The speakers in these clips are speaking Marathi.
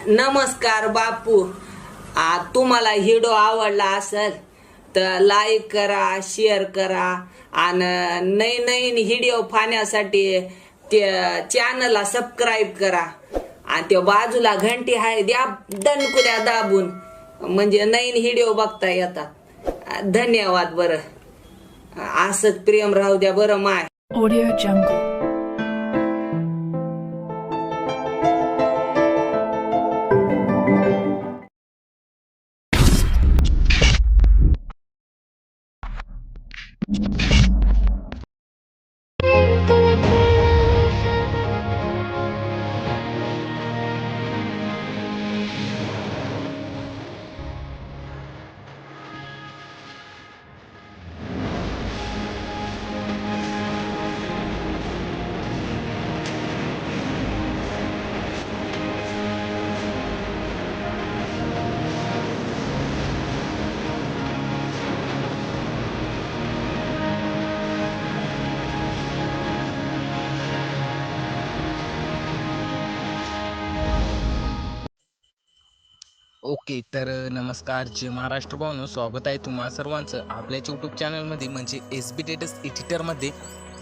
नमस्कार बापू. तुम्हाला व्हिडिओ आवडला असेल तर लाईक करा, शेअर करा आणि नवीन नवीन व्हिडिओ पाहण्यासाठी ते चॅनलला सबस्क्राईब करा आणि त्या बाजूला घंटी आहे द्या दणकुल्या दाबून, म्हणजे नवीन व्हिडिओ बघता येतात. धन्यवाद. बरं असंच प्रेम राहू द्या बरं माय. Audio Jungle. ओके, तर नमस्कार. जय महाराष्ट्र भावनो, स्वागत आहे तुम्हा सर्वांचं आपल्या यूट्यूब चॅनलमध्ये म्हणजे एस बी टेटस एडिटरमध्ये.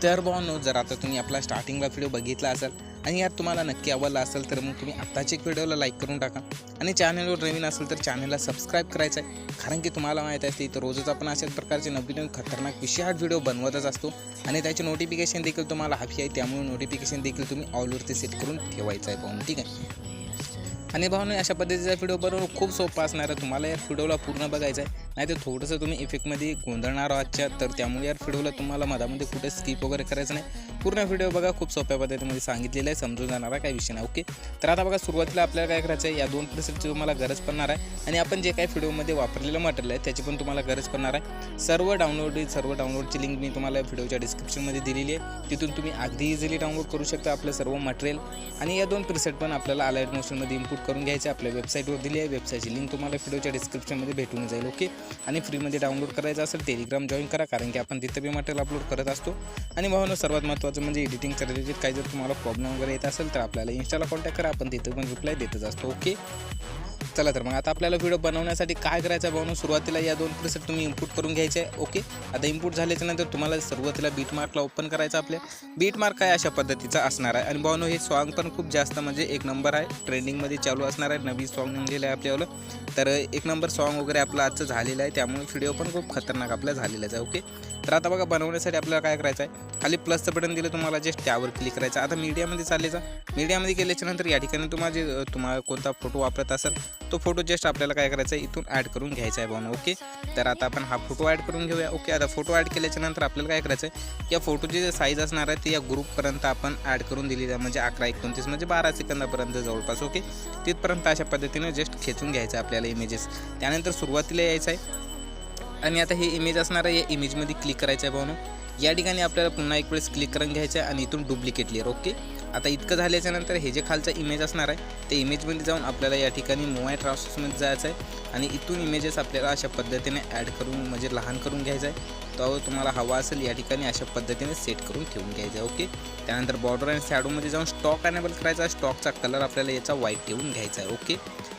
तर भावनो, जर आता तुम्ही आपला स्टार्टिंगला व्हिडिओ बघितला असेल आणि यार तुम्हाला नक्की आवडला असेल तर मग तुम्ही आत्ताच एक व्हिडिओला लाईक करून टाका आणि चॅनलवर नवीन असेल तर चॅनलला सबस्क्राईब करायचं आहे. कारण की तुम्हाला माहीत असते तर रोजच आपण अशाच प्रकारचे नवीन खतरनाक विषयात व्हिडिओ बनवतच असतो आणि त्याचे नोटिफिकेशन देखील तुम्हाला हवी आहे. त्यामुळे नोटिफिकेशन देखील तुम्ही ऑलवरती सेट करून ठेवायचं आहे भावनो, ठीक आहे. आणि भावनो, अशा पद्धतीचा व्हिडिओ बनवणं खूप सोपं असणार आहे. तुम्हाला या व्हिडिओला पूर्ण बघायचं आहे, नाही तर थोडंसं तुम्ही इफेक्टमध्ये गोंधळणार आहातच्या. तर त्यामुळे या व्हिडिओला तुम्हाला मधामध्ये कुठे स्किप वगैरे करायचं नाही. पूर्ण व्हिडिओ बघा, खूप सोप्या पद्धतीमध्ये सांगितलेलं आहे, समजून जाणारा काही विषय नाही. ओके, तर आता बघा, सुरुवातीला आपल्याला काय करायचं आहे, या दोन प्रेसेटची तुम्हाला गरज पडणार आहे आणि आपण जे काही व्हिडिओमध्ये वापरलेलं मटेरियल आहे त्याची पण तुम्हाला गरज पडणार आहे. सर्व डाउनलोडची लिंक मी तुम्हाला व्हिडिओच्या डिस्क्रिप्शनमध्ये दिलेली आहे. तिथून तुम्ही अगदी इझिली डाउनलोड करू शकता आपलं सर्व मटेरियल. आणि या दोन प्रिसेट पण आपल्याला अलाइट मोशनमध्ये इम्पोर्ट करून घ्यायचे. आपल्या वेबसाईटवर दिली आहे, वेबसाईटची लिंक तुम्हाला व्हिडिओच्या डिस्क्रिप्शनमध्ये भेटून जाईल. ओके, आणि फ्रीमध्ये डाउनलोड करायचं असेल टेलिग्राम जॉईन करा, कारण की आपण तिथं बी मटेरियल अपलोड करत असतो. आणि भावनो, सर्वात महत्त्वाचं म्हणजे एडिटिंगच्या रिलेटेड काही जर तुम्हाला प्रॉब्लेम वगैरे येत असेल तर आपल्याला इन्स्टाला कॉन्टॅक्ट करा, आपण तिथं पण रिप्लाय देतच असतो. ओके, चला तर मग आता आपल्याला व्हिडिओ बनवण्यासाठी काय करायचं आहे भावनो, सुरुवातीला या दोन प्रेसेट तुम्ही इम्पोर्ट करून घ्यायचे आहे. ओके, आता इम्पोर्ट झाल्याच्या नंतर तुम्हाला सुरुवातीला बीट मार्कला ओपन करायचं. आपल्या बीट मार्क काय अशा पद्धतीचा असणार आहे. आणि भावनो, हे सॉन्ग पण खूप जास्त म्हणजे एक नंबर आहे, ट्रेंडिंगमध्ये चालू असणार आहे. नवीन सॉन्ग निघलेलं आहे आपल्याला, तर एक नंबर सॉन्ग वगैरे आपलं आजचं झालेलं आहे. त्यामुळे व्हिडिओ पण खूप खतरनाक आपला झालेलाच आहे. ओके, तर आता बघा, बनवण्यासाठी आपल्याला काय करायचं आहे, खाली प्लसचं बटन दिलं तुम्हाला, जस्ट त्यावर क्लिक करायचं. आता मीडियामध्ये चालायचं. मीडियामध्ये गेल्याच्या नंतर या ठिकाणी तुम्हाला कोणता फोटो वापरत असेल तो फोटो जस्ट आपल्याला काय करायचा आहे, इथून ॲड करून घ्यायचा आहे भावनो. ओके, तर आता आपण हा फोटो ॲड करून घेऊया. ओके, आता फोटो ॲड केल्याच्या नंतर आपल्याला काय करायचं आहे, या फोटोची जे साईज असणार आहे ती या ग्रुपपर्यंत आपण ॲड करून दिलेली आहे, म्हणजे 11:29 म्हणजे 12 सेकंदापर्यंत जवळपास. ओके, तिथपर्यंत अशा पद्धतीने जस्ट खेचून घ्यायचं आहे आपल्याला इमेजेस. त्यानंतर सुरुवातीला यायचं आहे आणि आता हे इमेज असणार आहे, या इमेजमध्ये क्लिक करायचं आहे भावनो. या ठिकाणी आपल्याला पुन्हा एक वेळेस क्लिक करून घ्यायचं आहे आणि इथून डुप्लिकेट लेअर. ओके, आता इतकं झाल्याच्या नंतर हे जे खालचा इमेज असणार आहे ते इमेजमध्ये जाऊन आपल्याला या ठिकाणी मूव अँड ट्रान्सफॉर्ममध्ये जायचं आहे आणि इथून इमेजेस आपल्याला अशा पद्धतीने ॲड करून म्हणजे लहान करून घ्यायचं आहे. तो तुम्हाला हवा असेल या ठिकाणी अशा पद्धतीने सेट करून ठेवून घ्यायचं आहे. ओके, त्यानंतर बॉर्डर आणि शॅडोमध्ये जाऊन स्टॉक अनेबल करायचा आहे. स्टॉकचा कलर आपल्याला याचा व्हाईट ठेवून घ्यायचा आहे. ओके,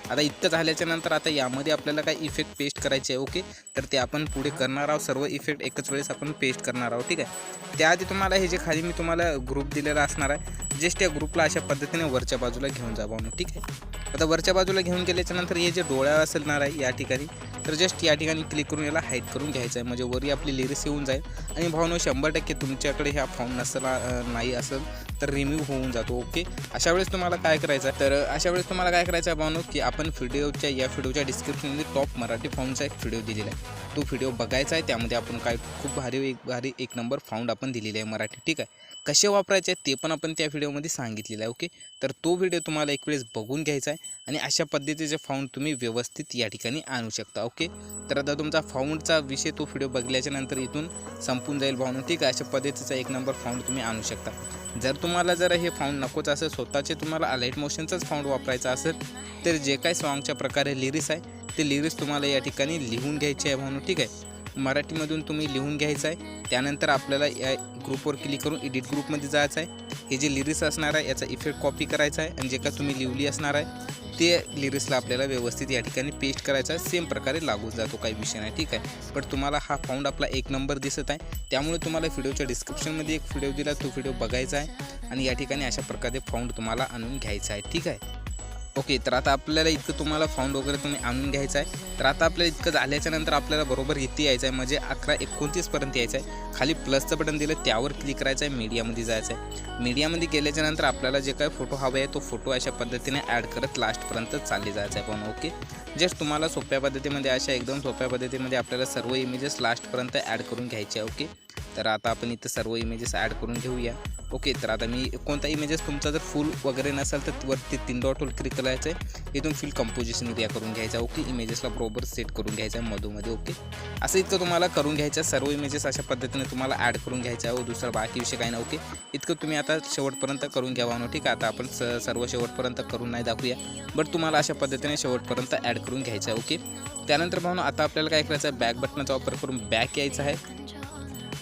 आता इतकं झाल्याच्या नंतर आता यामध्ये आपल्याला काही इफेक्ट पेस्ट करायचे आहे. ओके, तर ते आपण पुढे करणार आहोत. सर्व इफेक्ट एकच वेळेस आपण पेस्ट करणार आहोत, ठीक आहे. त्याआधी तुम्हाला हे जे खाली मी तुम्हाला ग्रुप दिलेला असणार आहे, जस्ट या ग्रुपला अशा पद्धतीने वरच्या बाजूला घेऊन जा भावनो, ठीक आहे. आता वरच्या बाजूला घेऊन गेल्याच्या नंतर हे जे डोळ्या असणार आहे या ठिकाणी, तर जस्ट या ठिकाणी क्लिक करून याला हाईड करून घ्यायचं आहे, म्हणजे वरी आपली लिरिक्स येऊन जाईल. आणि भावनो, 100% तुमच्याकडे ह्या फॉर्म नाही असेल तर रिमूव्ह होऊन जातो. ओके, अशा वेळेस तुम्हाला काय करायचं आहे, तर अशा वेळेस तुम्हाला काय करायचं आहे भावनो, की आपण या व्हिडिओच्या डिस्क्रिप्शनमध्ये टॉप मराठी फॉर्मचा एक व्हिडिओ दिलेला आहे, तो व्हिडिओ बघायचा आहे. त्यामध्ये आपण काय खूप भारी एक नंबर फाउंड आपण दिलेली आहे मराठी, ठीक आहे. कसे वापरायचे ते पण आपण त्या व्हिडिओमध्ये सांगितलेलं आहे. ओके, तर तो व्हिडिओ तुम्हाला एक वेळेस बघून घ्यायचा आहे आणि अशा पद्धतीचे फाउंड तुम्ही व्यवस्थित या ठिकाणी आणू शकता. ओके, तर आता तुमचा फाउंडचा विषय तो व्हिडिओ बघल्याच्या नंतर इथून संपून जाईल भावनो, ठीक आहे. अशा पद्धतीचा एक नंबर फाउंड तुम्ही आणू शकता. जर हे फाउंड नकोच असेल, स्वतःचे तुम्हाला अलाइट मोशनचाच फाउंड वापरायचा असेल, तर जे काही सॉन्गच्या प्रकारे लिरिक्स आहे ते लिरिक्स तुम्हाला या ठिकाणी लिहून घ्यायचे आहे भावनो, ठीक आहे. मराठीमधून तुम्ही लिहून घ्यायचं आहे. त्यानंतर आपल्याला या ग्रुपवर क्लिक करून एडिट ग्रुपमध्ये जायचं आहे. हे जे लिरिक्स असणार आहे याचा इफेक्ट कॉपी करायचा आहे आणि जे का तुम्ही लिहिली असणार आहे ते लिरिक्सला आपल्याला व्यवस्थित या ठिकाणी पेस्ट करायचा आहे. सेम प्रकारे लागू जातो, काही विषय नाही, ठीक आहे. पण तुम्हाला हा फाउंड आपला 1 नंबर दिसत आहे, त्यामुळे तुम्हाला व्हिडिओच्या डिस्क्रिप्शनमध्ये एक व्हिडिओ दिला, तो व्हिडिओ बघायचा आहे आणि या ठिकाणी अशा प्रकारे फाउंड तुम्हाला आणून घ्यायचा आहे, ठीक आहे. ओके, तर आता आपल्याला इतकं तुम्हाला फाउंड वगैरे तुम्ही आणून घ्यायचं आहे. तर आता आपल्याला इतकं झाल्याच्या नंतर आपल्याला बरोबर इथे यायचं आहे, म्हणजे 11:29 यायचं आहे. खाली प्लसचं बटन दिलं त्यावर क्लिक करायचं आहे, मीडियामध्ये जायचं आहे. मीडियामध्ये गेल्याच्या नंतर आपल्याला जे काय फोटो हवा आहे तो फोटो अशा पद्धतीने ॲड करत लास्टपर्यंत चालले जायचं आहे. पण ओके, जस्ट तुम्हाला सोप्या पद्धतीमध्ये अशा एकदम सोप्या पद्धतीमध्ये आपल्याला सर्व इमेजेस लास्टपर्यंत ॲड करून घ्यायचे आहे. ओके, तर आता आपण इथं सर्व इमेजेस ॲड करून घेऊया. ओके, तर आता मी कोणता इमेजेस तुमचा जर फुल वगैरे नसेल तर वरती 3 डॉटवर क्लिक करायचं आहे. इथून फुल कंपोजिशन एरिया करून घ्यायचा. ओके, इमेजेसला बरोबर सेट करून घ्यायचं आहे मधोमध्ये. ओके, असं इतकं तुम्हाला करून घ्यायचं. सर्व इमेजेस अशा पद्धतीने तुम्हाला ॲड करून घ्यायचं आहे. दुसरा बाकी विषय काही नाही. ओके, इतकं तुम्ही आता शेवटपर्यंत करून घ्यावा. ठीक आहे, आता आपण सर्व शेवटपर्यंत करून नाही दाखवूया, बट तुम्हाला अशा पद्धतीने शेवटपर्यंत ॲड करून घ्यायचं आहे. ओके, त्यानंतर भावना आता आपल्याला काय करायचं आहे, बॅक बटनाचा वापर करून बॅक यायचं आहे.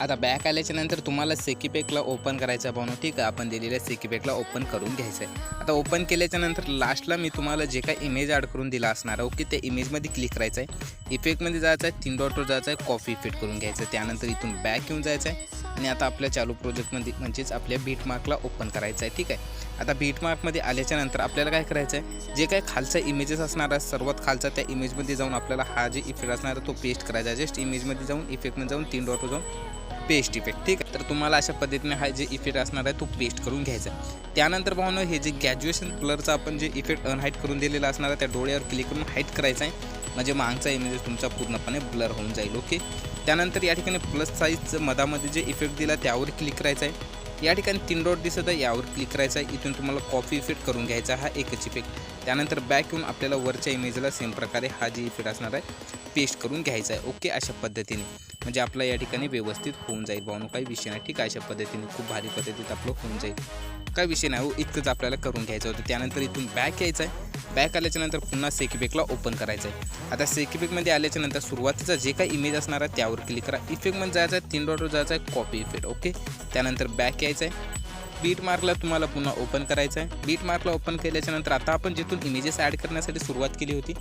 आता बॅक आल्याच्या नंतर तुम्हाला सेकीपॅकला ओपन करायचं आहे भावना, ठीक आहे. आपण दिलेल्या सेकीपॅकला ओपन करून घ्यायचं आहे. आता ओपन केल्याच्या नंतर लास्टला मी तुम्हाला जे काही इमेज ॲड करून दिला असणार आहे, ओके, त्या इमेजमध्ये क्लिक करायचं आहे. इफेक्टमध्ये जायचं आहे, 3 डॉटवर जायचं आहे, कॉपी इफेक्ट करून घ्यायचं आहे. त्यानंतर इथून बॅक येऊन जायचं आहे आणि आता आपल्या चालू प्रोजेक्टमध्ये म्हणजेच आपल्या बीटमार्कला ओपन करायचं आहे, ठीक आहे. आता बीटमार्कमध्ये आल्याच्या नंतर आपल्याला काय करायचं आहे, जे काही खालचा इमेजेस असणार आहे सर्वात खालचा त्या इमेजमध्ये जाऊन आपल्याला हा जे इफेक्ट असणार आहे तो पेस्ट करायचा आहे. जस्ट इमेजमध्ये जाऊन इफेक्टमध्ये जाऊन 3 डॉटवर जाऊन पेस्ट इफेक्ट, ठीक आहे. तर तुम्हाला अशा पद्धतीने हा जे इफेक्ट असणार आहे तो पेस्ट करून घ्यायचा आहे. त्यानंतर भावना हे जे ग्रॅज्युएशन कलरचा आपण जे इफेक्ट अनहाईट करून दिलेला असणार आहे त्या डोळ्यावर क्लिक करून हाईट करायचा आहे, म्हणजे मागचा इमेज तुमचा पूर्णपणे ब्लर होऊन जाईल. ओके, त्यानंतर या ठिकाणी प्लस साईजचं मधामध्ये जे इफेक्ट दिला त्यावर क्लिक करायचं आहे. या ठिकाणी 3 डॉट दिसत आहे, यावर क्लिक करायचं आहे. इथून तुम्हाला कॉपी इफेक्ट करून घ्यायचा हा एकच इफेक्ट. त्यानंतर बॅक येऊन आपल्याला वरच्या इमेजला सेम प्रकारे हा जे इफेक्ट असणार आहे पेस्ट करून घ्यायचा आहे. ओके, अशा पद्धतीने म्हणजे आपला या ठिकाणी व्यवस्थित होऊन जाईल भावनो, काही विषय नाही, ठीक आहे. अशा पद्धतीने खूप भारी पद्धतीत आपलं होऊन जाईल, काही विषय नाही. इतकंच आपल्याला करून घ्यायचं होतं. त्यानंतर इथून बॅक यायचं आहे. बॅक आल्याच्यानंतर पुन्हा सेकीपॅकला ओपन करायचं आहे. आता सेकीपॅकमध्ये आल्याच्यानंतर सुरुवातीचा जे काही इमेज असणार आहे त्यावर क्लिक करा. इफेक्टमध्ये जायचं आहे, 3 डॉटवर जायचं आहे, कॉपी इफेक्ट. ओके, त्यानंतर बॅक यायचं आहे. बीट मार्कला तुम्हाला पुन्हा ओपन करायचं आहे. बीट मार्कला ओपन केल्याच्यानंतर आता आपण जिथून इमेजेस ॲड करण्यासाठी सुरुवात केली होती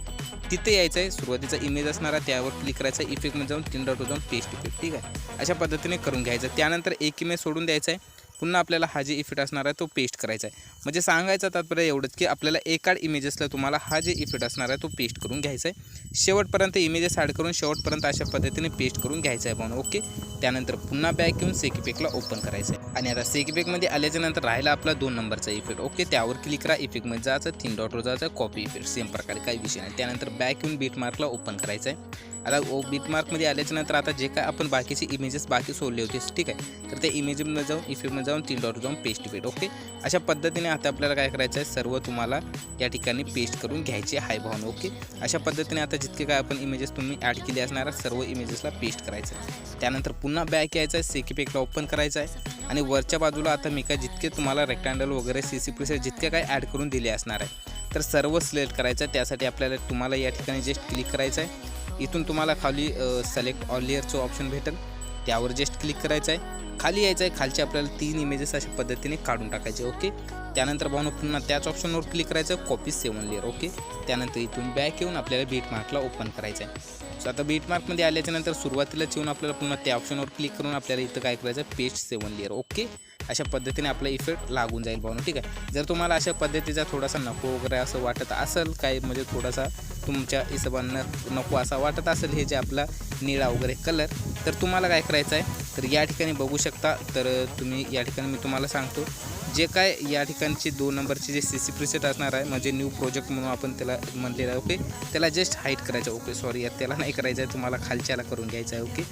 तिथे यायचं आहे. सुरुवातीचा इमेज असणार आहे त्यावर क्लिक करायचं आहे. इफेक्टमध्ये जाऊन 3 डॉटवर जाऊन पेस्ट इफेक्ट, ठीक आहे. अशा पद्धतीने करून घ्यायचं. त्यानंतर एक इमेज सोडून द्यायचा आहे. पुन्हा आपल्याला हा जे इफेक्ट असणार आहे तो पेस्ट करायचा आहे. म्हणजे सांगायचं तात्पर्य एवढंच की आपल्याला एका इमेजेसला तुम्हाला हा जे इफेक्ट असणार आहे तो पेस्ट करून घ्यायचा आहे. शेवटपर्यंत इमेजेस ॲड करून शेवटपर्यंत अशा पद्धतीने पेस्ट करून घ्यायचं आहे पण. ओके, त्यानंतर पुन्हा बॅक येऊन सेकीपॅकला ओपन करायचं आहे. आणि आता सेकीपॅकमध्ये आल्याच्यानंतर राहिला आपला 2 नंबरचा इफेक्ट. ओके, त्यावर क्लिक करा. इफेक्टमध्ये जायचं, 3 डॉटवर जायचं, कॉपी इफेक्ट, सेम प्रकारे काही विषय नाही. त्यानंतर बॅक येऊन बीट मार्कला ओपन करायचं आहे. आता बीट मार्कमध्ये आल्याच्यानंतर आता जे काय आपण बाकीचे इमेजेस सोडले होते, ठीक आहे, तर त्या इमेजमध्ये जाऊन इफेक्टमध्ये जाऊन 3 डॉट जाऊन पेस्ट इफेक्ट. ओके, अशा पद्धतीने आता आपल्याला काय करायचं आहे, सर्व तुम्हाला या ठिकाणी पेस्ट करून घ्यायचे आहे भावना. ओके, अशा पद्धतीने आता जितके काय आपण इमेजेस तुम्ही ॲड केले असणार सर्व इमेजेसला पेस्ट करायचं आहे. त्यानंतर पुन्हा बॅक यायचं आहे, सेकीपॅकला ओपन करायचं आहे आणि वरच्या बाजूला आता मी काय जितके तुम्हाला रेक्टँगल वगैरे CC प्रेसेट जितके काय ॲड करून दिले असणार आहे तर सर्व सिलेक्ट करायचं आहे. त्यासाठी आपल्याला तुम्हाला या ठिकाणी जस्ट क्लिक करायचं आहे. इथून तुम्हाला खाली सिलेक्ट ऑल लेअरचं ऑप्शन भेटेल, त्यावर जस्ट क्लिक करायचं आहे. खाली यायचं आहे, खालचे आपल्याला 3 इमेजेस अशा पद्धतीने काढून टाकायचे. ओके, त्यानंतर भावना पुन्हा त्याच ऑप्शनवर क्लिक करायचं, कॉपी 7 लेअर. ओके, त्यानंतर इथून बॅक येऊन आपल्याला बीट मार्कला ओपन करायचं आहे. सो आता बीट मार्कमध्ये आल्याच्यानंतर सुरुवातीलाच येऊन आपल्याला पुन्हा त्या ऑप्शनवर क्लिक करून आपल्याला इथं काय करायचं, पेस्ट 7 लेअर. ओके, अशा पद्धतीने आपला इफेक्ट लागून जाईल भावना, ठीक आहे. जर तुम्हाला अशा पद्धतीचा थोडासा नको वगैरे असं वाटत असेल काय, म्हणजे थोडासा तुमच्या हिशोबानं नको असा वाटत असेल हे जे आपला निळा वगैरे कलर, तर तुम्हाला काय करायचं आहे, तर या ठिकाणी बघू शकता. तर तुम्ही या ठिकाणी मी तुम्हाला सांगतो जे काय या ठिकाणचे 2 नंबरचे जे CC प्रीसेट असणार आहे, म्हणजे न्यू प्रोजेक्ट म्हणून आपण त्याला म्हटलेलं आहे. ओके, त्याला जस्ट हाईट करायचं. ओके, सॉरी त्याला नाही करायचं आहे, तुम्हाला खालच्याला करून घ्यायचं आहे. ओके,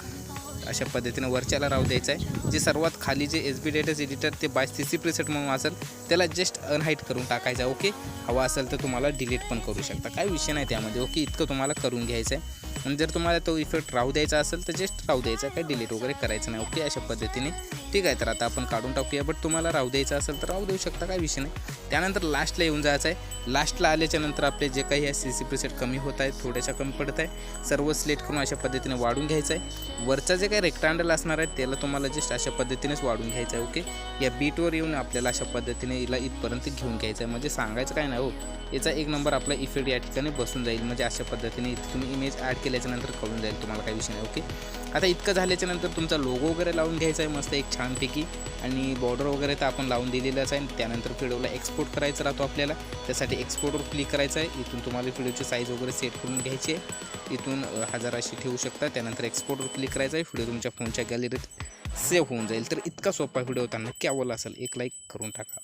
अशा पद्धतीने वरच्याला राहू द्यायचं आहे. जे सर्वात खाली जे SBTS एडिटर ते बाय CC प्रीसेट म्हणून असेल त्याला जस्ट अनहाईट करून टाकायचं आहे. ओके, हवा असेल तर तुम्हाला डिलीट पण करू शकता, काही विषय नाही त्यामध्ये. ओके, इतकं तुम्हाला करून घ्यायचं आहे. आणि जर तुम्हाला तो इफेक्ट राहू द्यायचा असेल तर जस्ट राहू द्यायचा, काही डिलीट वगैरे करायचं नाही. ओके, अशा पद्धतीने. ठीक आहे, तर आता आपण काढून टाकूया. बट तुम्हाला राहू द्यायचं असेल तर राहू देऊ शकता, काय विषय नाही. त्यानंतर लास्टला येऊन जायचं आहे. लास्टला आल्याच्यानंतर आपले जे काही आहे CC प्रीसेट कमी होत आहेत, थोड्याशा कमी पडत आहे, सर्व सिलेक्ट करून अशा पद्धतीने वाढून घ्यायचं आहे. वरचा जे काही रेक्टँगल असणार आहे त्याला तुम्हाला जस्ट अशा पद्धतीनेच वाढून घ्यायचं आहे. ओके, या बीटवर येऊन आपल्याला अशा पद्धतीने हिला इथपर्यंत घेऊन घ्यायचं आहे. म्हणजे सांगायचं काय नाही हो, याचा एक नंबर आपला इफेक्ट या ठिकाणी बसून जाईल. म्हणजे अशा पद्धतीने इथे तुम्ही इमेज ॲड केल्याच्यानंतर कळून जाईल तुम्हाला, काही विषय नाही. ओके, आता इतकं झाल्याच्यानंतर तुमचा लोगो वगैरे लावून घ्यायचा आहे मस्त एक छानपैकी, आणि बॉर्डर वगैरे तर आपण लावून दिलेलंच आहे. त्यानंतर व्हिडिओला एक्सपोर्ट करायचा राहतो आपल्याला, त्यासाठी एक्सपोर्टवर क्लिक करायचं आहे. इथून तुम्हाला व्हिडिओची साईज वगैरे सेट करून घ्यायची आहे. इथून 1000 अशी ठेवू शकता. त्यानंतर एक्सपोर्टवर क्लिक करायचं आहे. व्हिडिओ तुमच्या फोनच्या गॅलरीत सेव्ह होऊन जाईल. तर इतका सोपा व्हिडिओ होता, नक्की आवडला असेल, एक लाईक करून टाका.